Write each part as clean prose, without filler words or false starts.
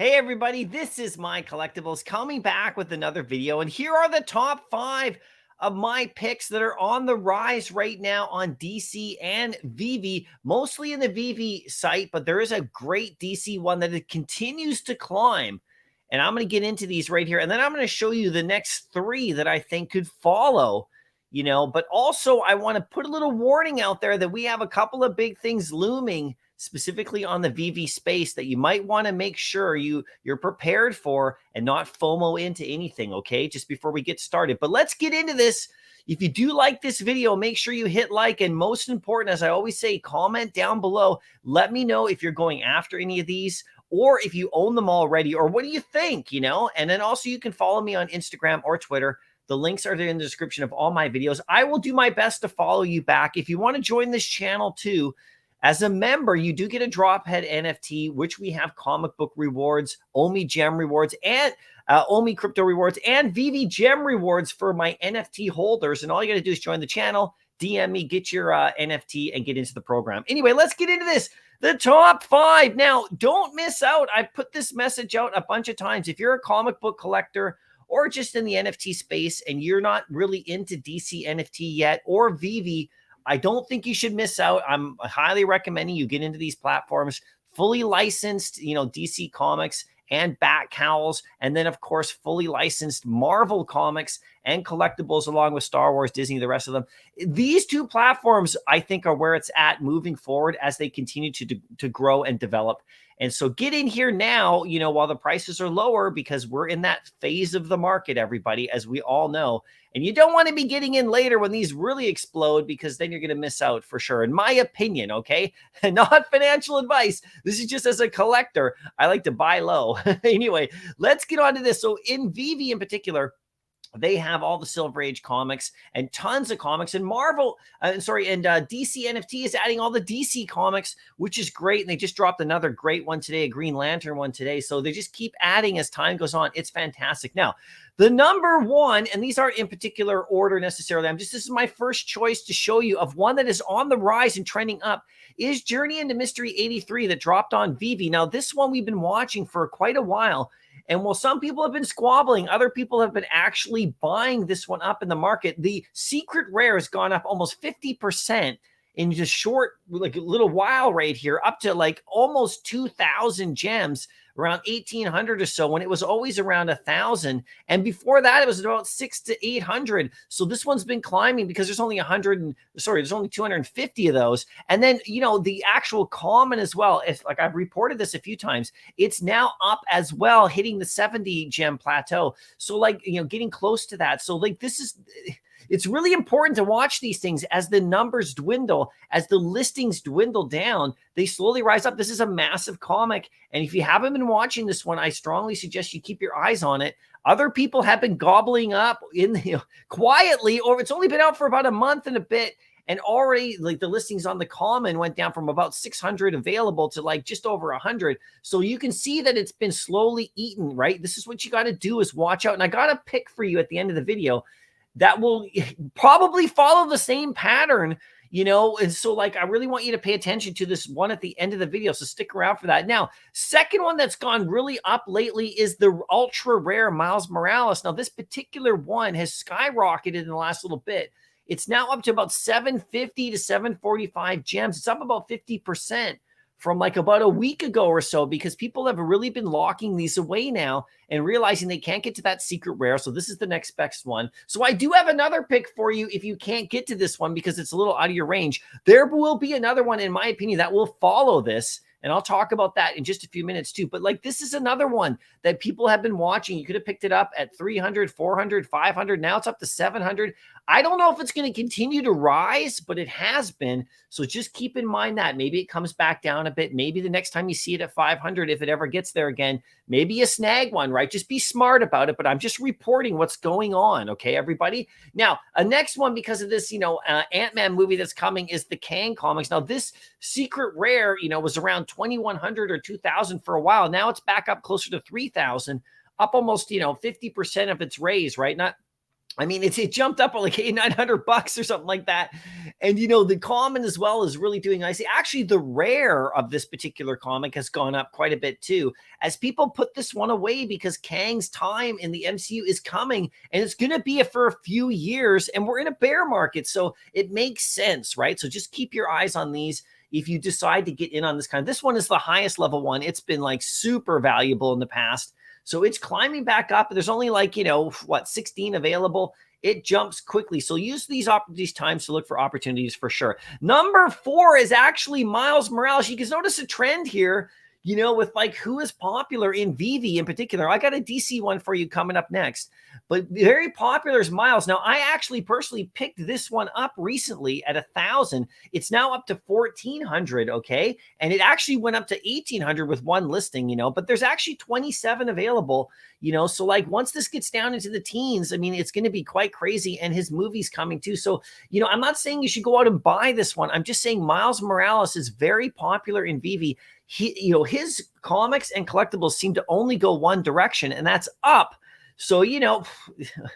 Hey everybody, this is MyCollectables coming back with another video, and here are the top 5 of my picks that are on the rise right now on DC and Veve, mostly in the Veve site, but there is a great DC one that it continues to climb. And I'm going to get into these right here, and then I'm going to show you the next 3 that I think could follow. But also I want to put a little warning out there that we have a couple of big things looming specifically on the Veve space that you might want to make sure you're prepared for and not FOMO into anything, okay? Just before we get started. But let's get into this. If you do like this video, make sure you hit like, and most important, as I always say, comment down below. Let me know if you're going after any of these or if you own them already, or what do you think, And then also you can follow me on Instagram or Twitter. The links are there in the description of all my videos. I will do my best to follow you back. If you want to join this channel too, as a member, you do get a Drophead NFT, which we have comic book rewards, Omi gem rewards, and Omi crypto rewards, and Veve gem rewards for my NFT holders. And all you got to do is join the channel, DM me, get your NFT, and get into the program. Anyway, let's get into this. The top 5. Now, don't miss out. I put this message out a bunch of times. If you're a comic book collector or just in the NFT space and you're not really into DC NFT yet or Veve, I don't think you should miss out. I'm highly recommending you get into these platforms, fully licensed, DC Comics and Bat Cowls, and then, of course, fully licensed Marvel Comics and collectibles along with Star Wars, Disney, the rest of them. These 2 platforms, I think, are where it's at moving forward as they continue to grow and develop. And so get in here now, while the prices are lower, because we're in that phase of the market, everybody, as we all know. And you don't want to be getting in later when these really explode, because then you're going to miss out for sure, in my opinion, okay? Not financial advice. This is just as a collector. I like to buy low. Anyway, let's get on to this. So in Veve in particular, they have all the Silver Age comics and tons of comics, and DC NFT is adding all the DC comics, which is great. And they just dropped another great one today, a Green Lantern one today. So they just keep adding as time goes on. It's fantastic. Now, the number 1, and these aren't in particular order necessarily, this is my first choice to show you of one that is on the rise and trending up, is Journey into Mystery 83 that dropped on Veve. Now, this one we've been watching for quite a while. And while some people have been squabbling, other people have been actually buying this one up in the market. The secret rare has gone up almost 50% in just short, like a little while right here, up to like almost 2,000 gems, around 1,800 or so, when it was always around 1,000. And before that, it was about 600 to 800. So this one's been climbing because there's only there's only 250 of those. And then, the actual common as well, if like I've reported this a few times, it's now up as well, hitting the 70 gem plateau. So like, getting close to that. So like, it's really important to watch these things as the numbers dwindle, as the listings dwindle down, they slowly rise up. This is a massive comic. And if you haven't been watching this one, I strongly suggest you keep your eyes on it. Other people have been gobbling up quietly, or it's only been out for about a month and a bit. And already like the listings on the common went down from about 600 available to like just over 100. So you can see that it's been slowly eaten, right? This is what you got to do, is watch out. And I got a pick for you at the end of the video that will probably follow the same pattern, and so like, I really want you to pay attention to this one at the end of the video. So stick around for that. Now, second one that's gone really up lately is the ultra rare Miles Morales. Now, this particular one has skyrocketed in the last little bit. It's now up to about 750 to 745 gems. It's up about 50% from like about a week ago or so, because people have really been locking these away now and realizing they can't get to that secret rare. So this is the next best one. So I do have another pick for you if you can't get to this one because it's a little out of your range. There will be another one, in my opinion, that will follow this. And I'll talk about that in just a few minutes too. But like, this is another one that people have been watching. You could have picked it up at 300, 400, 500. Now it's up to 700. I don't know if it's going to continue to rise, but it has been. So just keep in mind that maybe it comes back down a bit. Maybe the next time you see it at 500, if it ever gets there again, maybe you snag one, right? Just be smart about it. But I'm just reporting what's going on. Okay, everybody. Now, a next one, because of this, Ant-Man movie that's coming, is the Kang comics. Now, this secret rare, was around 2,100 or 2,000 for a while. Now it's back up closer to 3,000, up almost, 50% of its raise, right? I mean, it jumped up like 800-900 bucks or something like that. And the common as well is really doing nicely. Actually, the rare of this particular comic has gone up quite a bit too, as people put this one away because Kang's time in the MCU is coming, and it's going to be for a few years, and we're in a bear market, so it makes sense, right? So just keep your eyes on these. If you decide to get in on this one is the highest level one. It's been like super valuable in the past. So it's climbing back up. There's only like, 16 available. It jumps quickly. So use these times to look for opportunities for sure. Number 4 is actually Miles Morales. You can notice a trend here, with like who is popular in Veve in particular. I got a DC one for you coming up next, but very popular is Miles. Now, I actually personally picked this one up recently at 1,000. It's now up to 1,400, okay? And it actually went up to 1,800 with one listing, but there's actually 27 available, so like once this gets down into the teens, I mean, it's going to be quite crazy, and his movie's coming too. So, I'm not saying you should go out and buy this one. I'm just saying Miles Morales is very popular in Veve. His comics and collectibles seem to only go one direction, and that's up. So,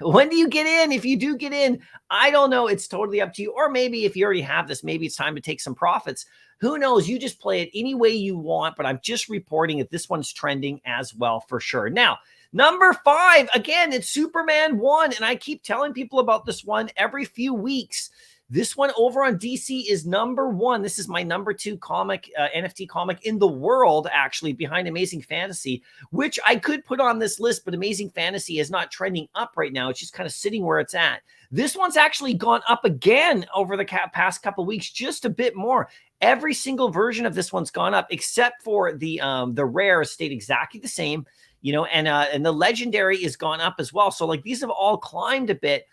when do you get in? If you do get in, I don't know. It's totally up to you. Or maybe if you already have this, maybe it's time to take some profits. Who knows? You just play it any way you want, but I'm just reporting that this one's trending as well for sure. Now, number 5, again, it's Superman 1, and I keep telling people about this one every few weeks. This one over on DC is number 1. This is my number 2 comic, NFT comic in the world, actually, behind Amazing Fantasy, which I could put on this list, but Amazing Fantasy is not trending up right now. It's just kind of sitting where it's at. This one's actually gone up again over the past couple of weeks, just a bit more. Every single version of this one's gone up, except for the rare stayed exactly the same, and the legendary is gone up as well. So like these have all climbed a bit.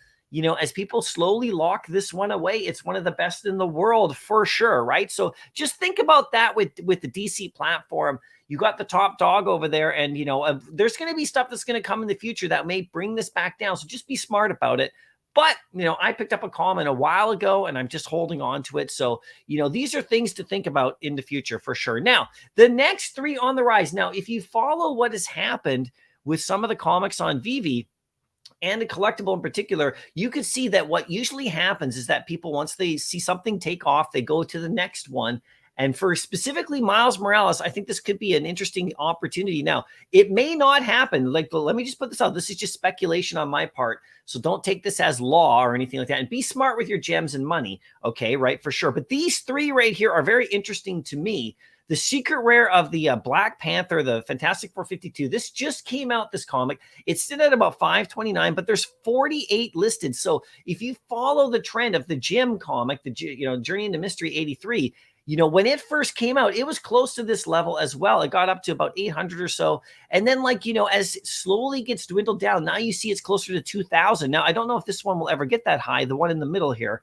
As people slowly lock this one away, it's one of the best in the world for sure, right? So just think about that with the DC platform. You got the top dog over there, and there's going to be stuff that's going to come in the future that may bring this back down. So just be smart about it. But, I picked up a common a while ago, and I'm just holding on to it. So, these are things to think about in the future for sure. Now, the next 3 on the rise. Now, if you follow what has happened with some of the comics on Veve, and a collectible in particular, you could see that what usually happens is that people, once they see something take off, they go to the next one. And for specifically Miles Morales, I think this could be an interesting opportunity. Now, it may not happen. Like, let me just put this out. This is just speculation on my part. So don't take this as law or anything like that. And be smart with your gems and money. Okay, right, for sure. But these 3 right here are very interesting to me. The secret rare of the Black Panther, the Fantastic 452. This just came out, this comic. It's still at about 529, but there's 48 listed. So if you follow the trend of the Jim comic, the Journey into Mystery 83, when it first came out, it was close to this level as well. It got up to about 800 or so. And then as it slowly gets dwindled down, now you see it's closer to 2,000. Now, I don't know if this one will ever get that high, the one in the middle here.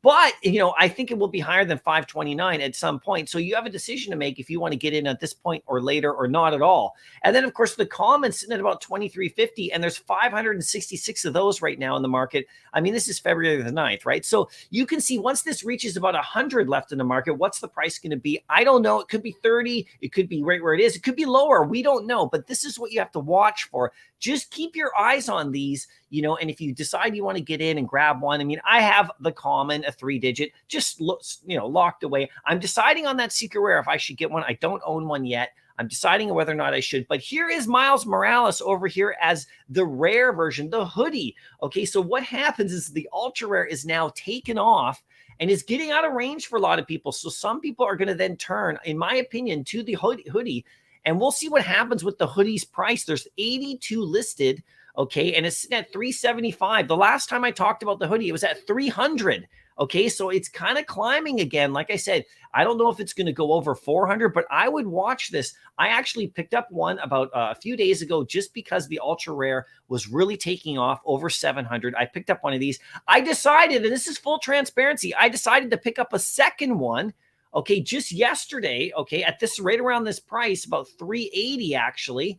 But, I think it will be higher than 529 at some point. So you have a decision to make if you want to get in at this point or later or not at all. And then, of course, the commons sitting at about 2,350, and there's 566 of those right now in the market. I mean, this is February the 9th, right? So you can see once this reaches about 100 left in the market, what's the price going to be? I don't know. It could be 30. It could be right where it is. It could be lower. We don't know. But this is what you have to watch for. Just keep your eyes on these, and if you decide you want to get in and grab one, I mean, I have the common, a 3-digit, just locked away. I'm deciding on that secret rare if I should get one. I don't own one yet. I'm deciding whether or not I should. But here is Miles Morales over here as the rare version, the hoodie. Okay, so what happens is the ultra rare is now taken off and is getting out of range for a lot of people. So some people are going to then turn, in my opinion, to the hoodie. And we'll see what happens with the hoodie's price. There's 82 listed, okay, and it's sitting at 375. The last time I talked about the hoodie, it was at 300. Okay, so it's kind of climbing again. Like I said, I don't know if it's going to go over 400, but I would watch this. I actually picked up one about a few days ago just because the ultra rare was really taking off over 700. I picked up one of these. I decided, and this is full transparency, I decided to pick up a second one. Okay, just yesterday, okay, at this right around this price, about 380 actually,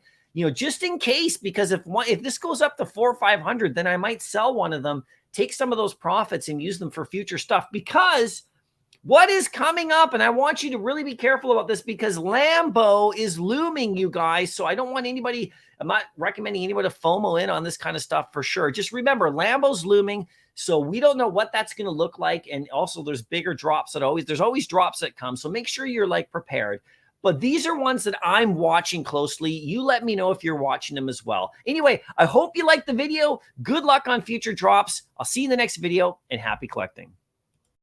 just in case, because if this goes up to 400 or 500, then I might sell one of them, take some of those profits and use them for future stuff, because what is coming up? And I want you to really be careful about this because Lambo is looming, you guys. So I don't want anybody, I'm not recommending anybody to FOMO in on this kind of stuff for sure. Just remember, Lambo's looming. So we don't know what that's going to look like. And also there's bigger drops there's always drops that come. So make sure you're like prepared. But these are ones that I'm watching closely. You let me know if you're watching them as well. Anyway, I hope you liked the video. Good luck on future drops. I'll see you in the next video and happy collecting.